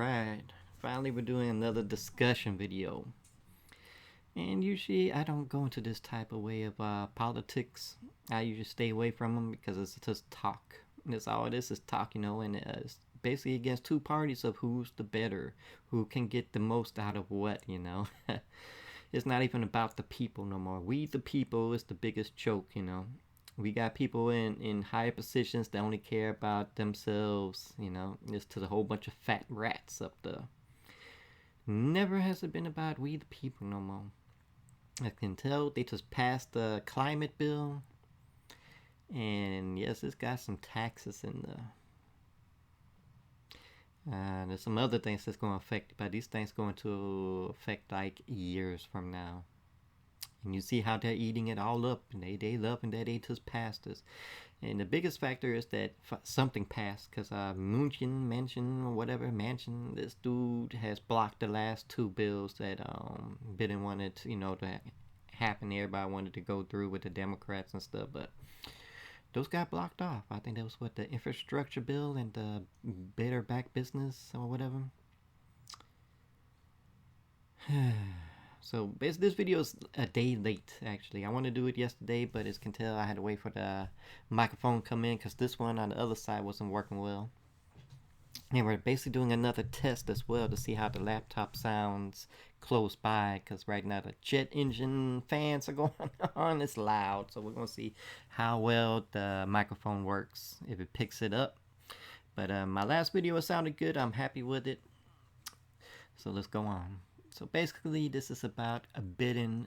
Alright, finally we're doing another discussion video. And usually I don't go into this type of way of politics. I usually stay away from them because it's just talk. That's all it is talk, and it's basically against two parties of who's the better, who can get the most out of what. It's not even about the people no more. We the people is the biggest joke. We got people in higher positions that only care about themselves. It's to the whole bunch of fat rats up there. Never has it been about we the people no more. I can tell they just passed the climate bill, and yes, it's got some taxes in there. There's some other things that's going to affect, but these things going to affect like years from now. And you see how they're eating it all up, and they loving that they just passed us. And the biggest factor is that something passed, because Mansion, this dude has blocked the last two bills that Biden wanted, to happen. Everybody wanted to go through with the Democrats and stuff, but those got blocked off. I think that was what the infrastructure bill and the Better Back Business or whatever. So basically, this video is a day late. Actually, I want to do it yesterday, but as you can tell, I had to wait for the microphone to come in because this one on the other side wasn't working well. And we're basically doing another test as well to see how the laptop sounds close by, because right now the jet engine fans are going on. It's loud, so we're going to see how well the microphone works, if it picks it up. But my last video sounded good. I'm happy with it. So let's go on. So basically, this is about Biden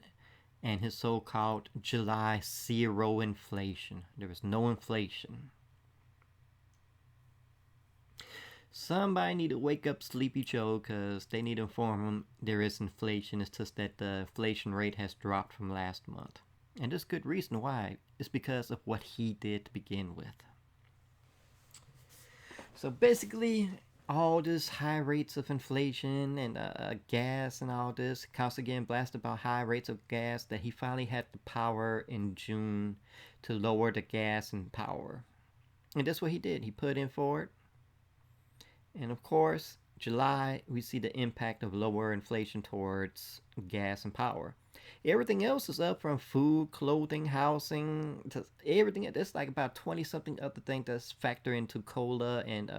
and his so-called July zero inflation. There is no inflation. Somebody need to wake up Sleepy Joe, because they need to inform him there is inflation. It's just that the inflation rate has dropped from last month. And there's good reason why. It's because of what he did to begin with. So basically, all this high rates of inflation and gas and all this, constantly getting blasted about high rates of gas, that he finally had the power in June to lower the gas and power. And that's what he did. He put in for it. And of course, July, we see the impact of lower inflation towards gas and power. Everything else is up, from food, clothing, housing, to everything. There's like about 20 something other things that's factor into COLA and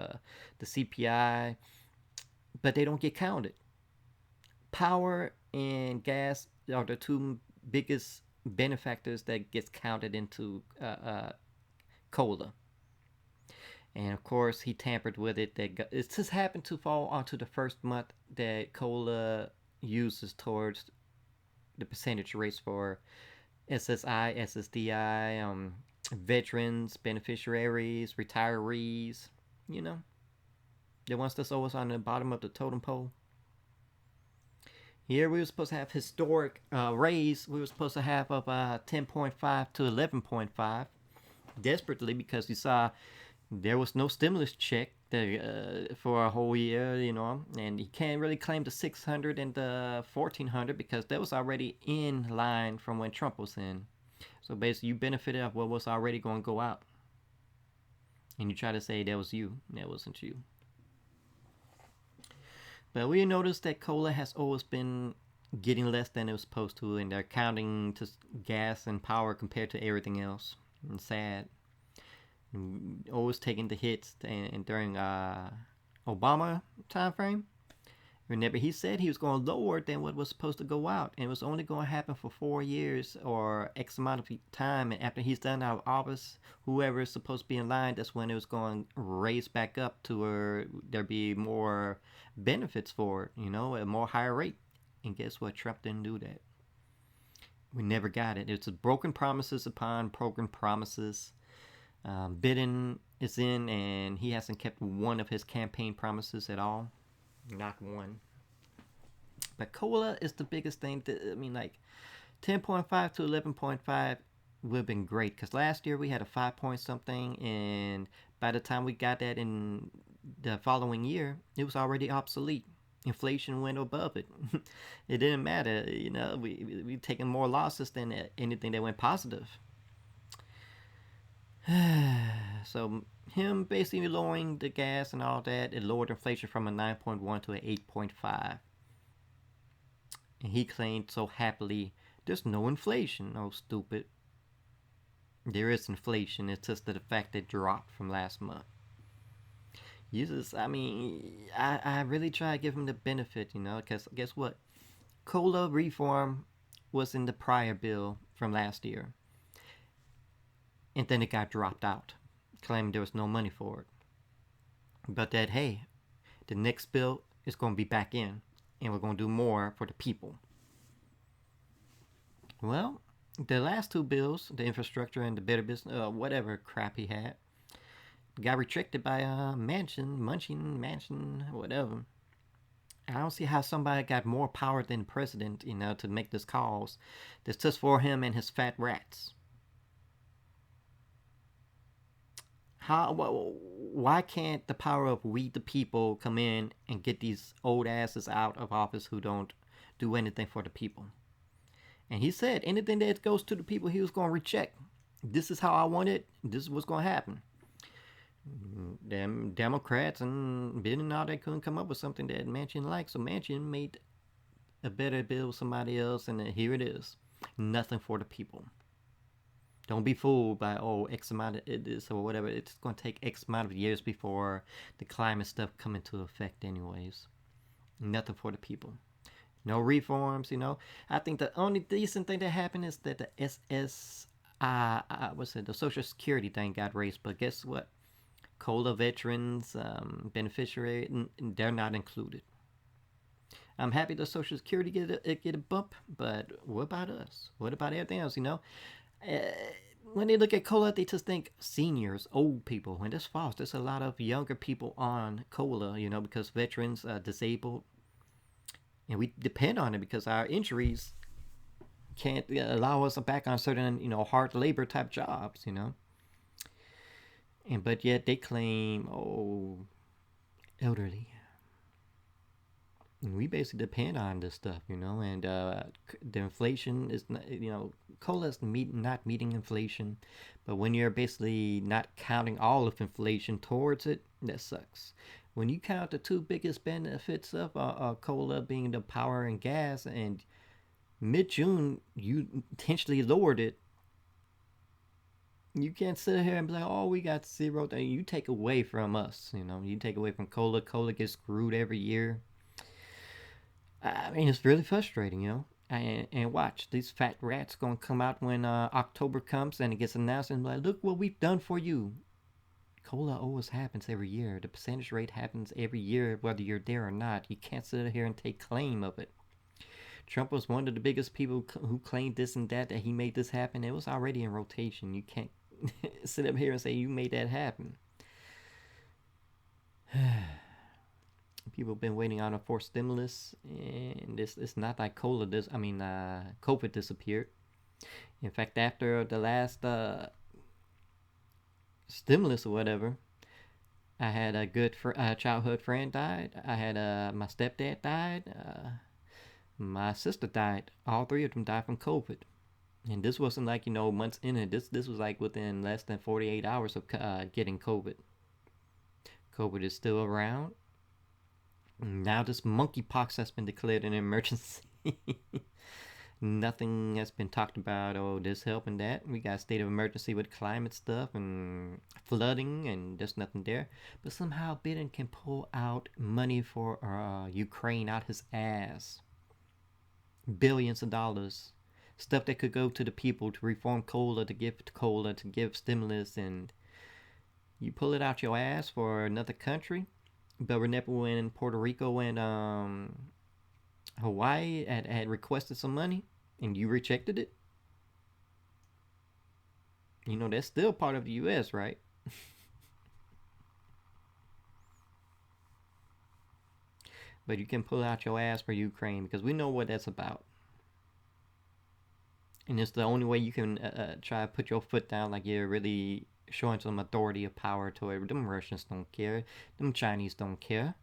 the CPI, but they don't get counted. Power and gas are the two biggest benefactors that gets counted into COLA. And of course, he tampered with it. It just happened to fall onto the first month that COLA uses towards the percentage rates for SSI, SSDI, veterans, beneficiaries, retirees. The ones that's always on the bottom of the totem pole. Here we were supposed to have historic raise. We were supposed to have up 10.5 to 11.5, desperately, because we saw there was no stimulus check for a whole year, and he can't really claim the 600 and the 1400 because that was already in line from when Trump was in. So basically, you benefited of what was already going to go out, and you try to say that was you. That wasn't you. But we noticed that COLA has always been getting less than it was supposed to, and they're counting just gas and power compared to everything else. And sad. Always taking the hits. And during Obama time frame, remember he said he was going to lower than what was supposed to go out, and it was only going to happen for 4 years or X amount of time. And after he's done out of office, whoever is supposed to be in line, that's when it was going to raise back up to where there be more benefits for it, a more higher rate. And guess what? Trump didn't do that. We never got it. It's broken promises upon broken promises. Biden is in, and he hasn't kept one of his campaign promises at all. Not one. But COLA is the biggest thing. 10.5 to 11.5 would have been great, because last year we had a 5 point something, and by the time we got that in the following year, it was already obsolete. Inflation went above it. It didn't matter. We taking more losses than anything that went positive. So him basically lowering the gas and all that, it lowered inflation from a 9.1 to an 8.5. And he claimed so happily, there's no inflation. Oh, stupid. There is inflation. It's just the fact that it dropped from last month. I mean, I really try to give him the benefit, because guess what? COLA reform was in the prior bill from last year. And then it got dropped out, claiming there was no money for it. But that, hey, the next bill is going to be back in, and we're going to do more for the people. Well, the last two bills, the infrastructure and the better business, whatever crap he had, got rejected by Manchin, whatever. I don't see how somebody got more power than the president, to make this calls. That's just for him and his fat rats. Why can't the power of we the people come in and get these old asses out of office who don't do anything for the people? And he said anything that goes to the people he was going to reject. This is how I want it. This is what's going to happen. Them Democrats and Biden and all that couldn't come up with something that Manchin liked, so Manchin made a better bill with somebody else, and here it is. Nothing for the people. Don't be fooled by X amount of this or whatever. It's going to take X amount of years before the climate stuff come into effect anyways. Nothing for the people. No reforms, I think the only decent thing that happened is that the the Social Security thing got raised. But guess what? COLA veterans, beneficiary, they're not included. I'm happy the Social Security get a bump, but what about us? What about everything else? When they look at COLA, they just think seniors, old people. When that's false. There's a lot of younger people on COLA, because veterans are disabled, and we depend on it because our injuries can't allow us back on certain, hard labor type jobs, but yet they claim, elderly. And we basically depend on this stuff, and the inflation is, COLA is not meeting inflation, but when you're basically not counting all of inflation towards it, that sucks. When you count the two biggest benefits of COLA being the power and gas, and mid-June you intentionally lowered it, you can't sit here and be like, we got zero. You take away from us, you take away from COLA. COLA gets screwed every year. I mean, it's really frustrating, And watch, these fat rats gonna come out when October comes and it gets announced and be like, look what we've done for you. COLA always happens every year. The percentage rate happens every year, whether you're there or not. You can't sit here and take claim of it. Trump was one of the biggest people who claimed this and that he made this happen. It was already in rotation. You can't sit up here and say you made that happen. People have been waiting on a forced stimulus, and it's not like COVID disappeared. In fact, after the last stimulus or whatever, I had a good childhood friend died. I had my stepdad died. My sister died. All three of them died from COVID. And this wasn't like, months in it. This was like within less than 48 hours of getting COVID. COVID is still around. Now this monkeypox has been declared an emergency. Nothing has been talked about, this help and that. We got a state of emergency with climate stuff and flooding, and there's nothing there. But somehow Biden can pull out money for Ukraine out his ass. Billions of dollars. Stuff that could go to the people to reform COLA, to give stimulus, and you pull it out your ass for another country. But remember when Puerto Rico and Hawaii had requested some money and you rejected it? That's still part of the U.S., right? But you can pull out your ass for Ukraine because we know what that's about. And it's the only way you can try to put your foot down like you're really showing some authority of power to it. Them Russians don't care. Them Chinese don't care.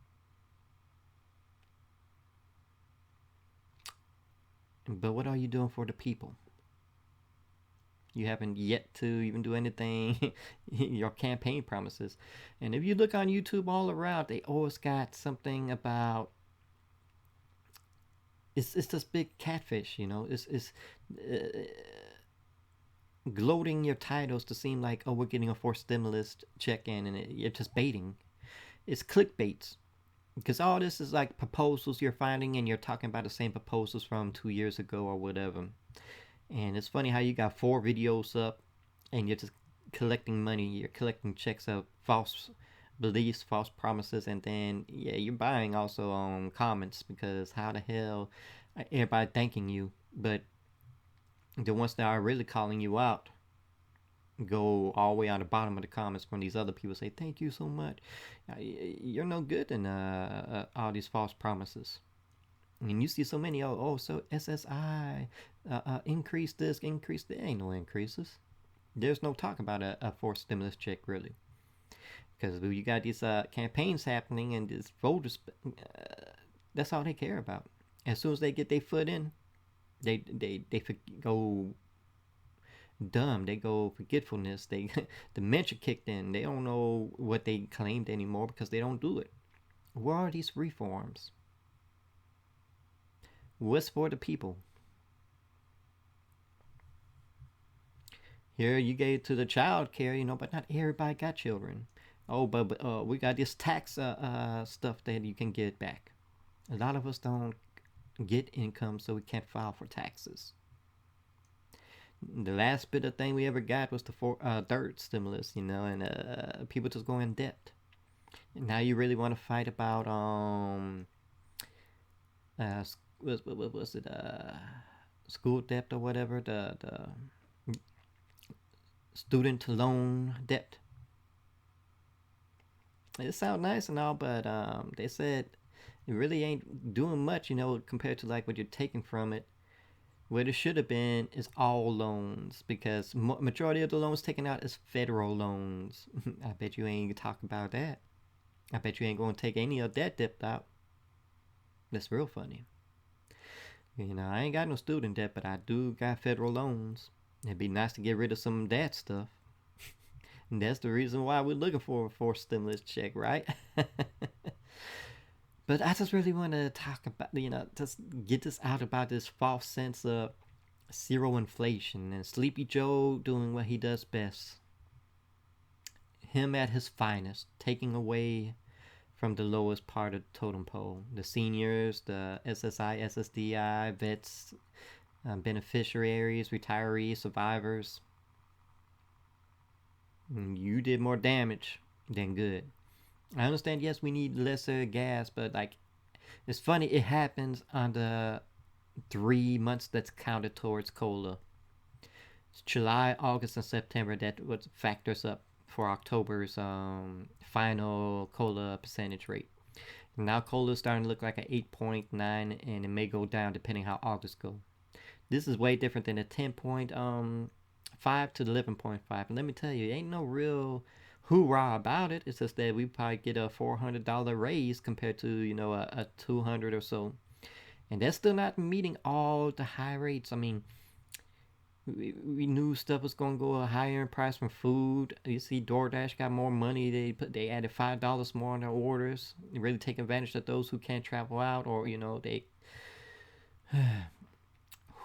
But what are you doing for the people? You haven't yet to even do anything, your campaign promises. And if you look on YouTube all around, they always got something about it's this big catfish, you know. It's uh, gloating your titles to seem like, oh, we're getting a forced stimulus check in, and you're just baiting. It's clickbaits because all this is like proposals you're finding, and you're talking about the same proposals from 2 years ago or whatever. And it's funny how you got 4 videos up, and you're just collecting money. You're collecting checks of false beliefs, false promises, and then yeah, you're buying also on comments because how the hell everybody thanking you, but the ones that are really calling you out go all the way on the bottom of the comments when these other people say thank you so much. You're no good in all these false promises. And you see so many, so SSI, increase this, increase that. Ain't no increases. There's no talk about a forced stimulus check, really. Because you got these campaigns happening and these voters, that's all they care about. As soon as they get their foot in, they go dumb. They go forgetfulness. They dementia kicked in. They don't know what they claimed anymore because they don't do it. Where are these reforms? What's for the people? Here you gave to the child care, you know, but not everybody got children. Oh, but we got this tax stuff that you can get back. A lot of us don't get income, so we can't file for taxes. The last bit of thing we ever got was the third stimulus, you know, and people just go in debt. And now you really want to fight about what was it school debt or whatever, the student loan debt. It sounds nice and all, but they said it really ain't doing much, you know, compared to like what you're taking from it. What it should have been is all loans because majority of the loans taken out is federal loans. I bet you ain't talking about that. I bet you ain't gonna take any of that debt out. That's real funny. You know, I ain't got no student debt, but I do got federal loans. It'd be nice to get rid of some of that stuff. And that's the reason why we're looking for a forced stimulus check, right? But I just really want to talk about, you know, just get this out about this false sense of zero inflation and Sleepy Joe doing what he does best. Him at his finest, taking away from the lowest part of the totem pole. The seniors, the SSI, SSDI, vets, beneficiaries, retirees, survivors. You did more damage than good. I understand, yes, we need lesser gas, but like, it's funny, it happens on the 3 months that's counted towards COLA. It's July, August, and September that what factors up for October's final COLA percentage rate. Now COLA is starting to look like an 8.9, and it may go down depending how August go. This is way different than a 10.5 to 11.5. And let me tell you, ain't no real hoorah about it. It's just that we probably get a $400 raise compared to, you know, a 200 or so, and that's still not meeting all the high rates. I mean, we knew stuff was gonna go higher in price from food. You see, DoorDash got more money. They added $5 more on their orders. They really take advantage of those who can't travel out, or you know they.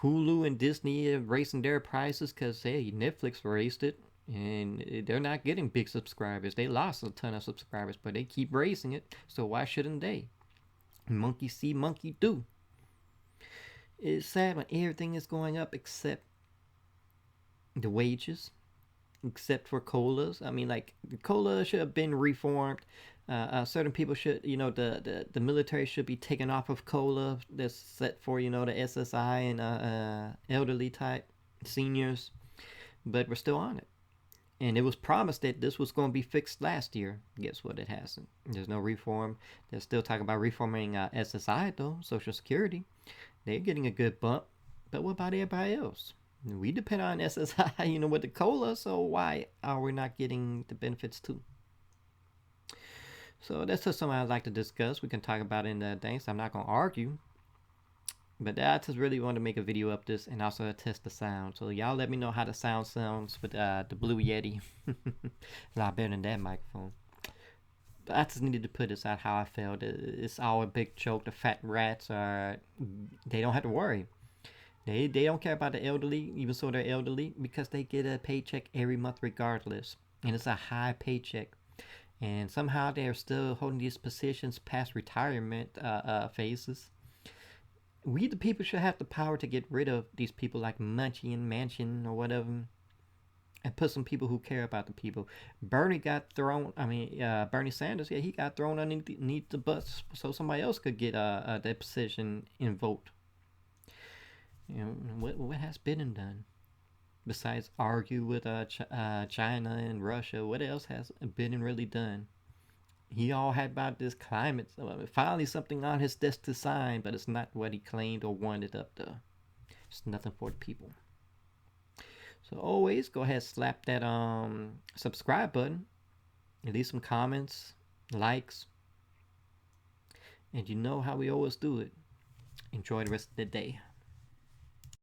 Hulu and Disney are raising their prices because hey, Netflix raised it, and they're not getting big subscribers. They lost a ton of subscribers, but they keep raising it. So why shouldn't they? Monkey see, monkey do. It's sad when everything is going up except the wages, except for colas. I mean, like the cola should have been reformed. Certain people should, you know, the military should be taken off of cola. That's set for, you know, the SSI and elderly type seniors, but we're still on it. And it was promised that this was going to be fixed last year. Guess what? It hasn't. There's no reform. They're still talking about reforming SSI though, Social Security. They're getting a good bump, but what about everybody else? We depend on SSI, you know, with the cola. So why are we not getting the benefits too? So that's just something I'd like to discuss. We can talk about it in the things. I'm not gonna argue. But I just really want to make a video of this and also test the sound. So y'all let me know how the sound sounds with the Blue Yeti. A lot better than that microphone. But I just needed to put this out how I felt. It's all a big joke. The fat rats are, they don't have to worry. They don't care about the elderly, even so they're elderly, because they get a paycheck every month regardless. And it's a high paycheck. And somehow they're still holding these positions past retirement phases. We the people should have the power to get rid of these people like Munchie and Manchin or whatever, and put some people who care about the people. Bernie got thrown. I mean, Bernie Sanders, yeah, he got thrown underneath the bus so somebody else could get that position in vote. You know what has been done besides argue with China and Russia? What else has Biden really done? He all had about this climate. Finally, something on his desk to sign, but it's not what he claimed or wanted up there. It's nothing for the people. So always go ahead, slap that subscribe button, and leave some comments, likes, and you know how we always do it. Enjoy the rest of the day.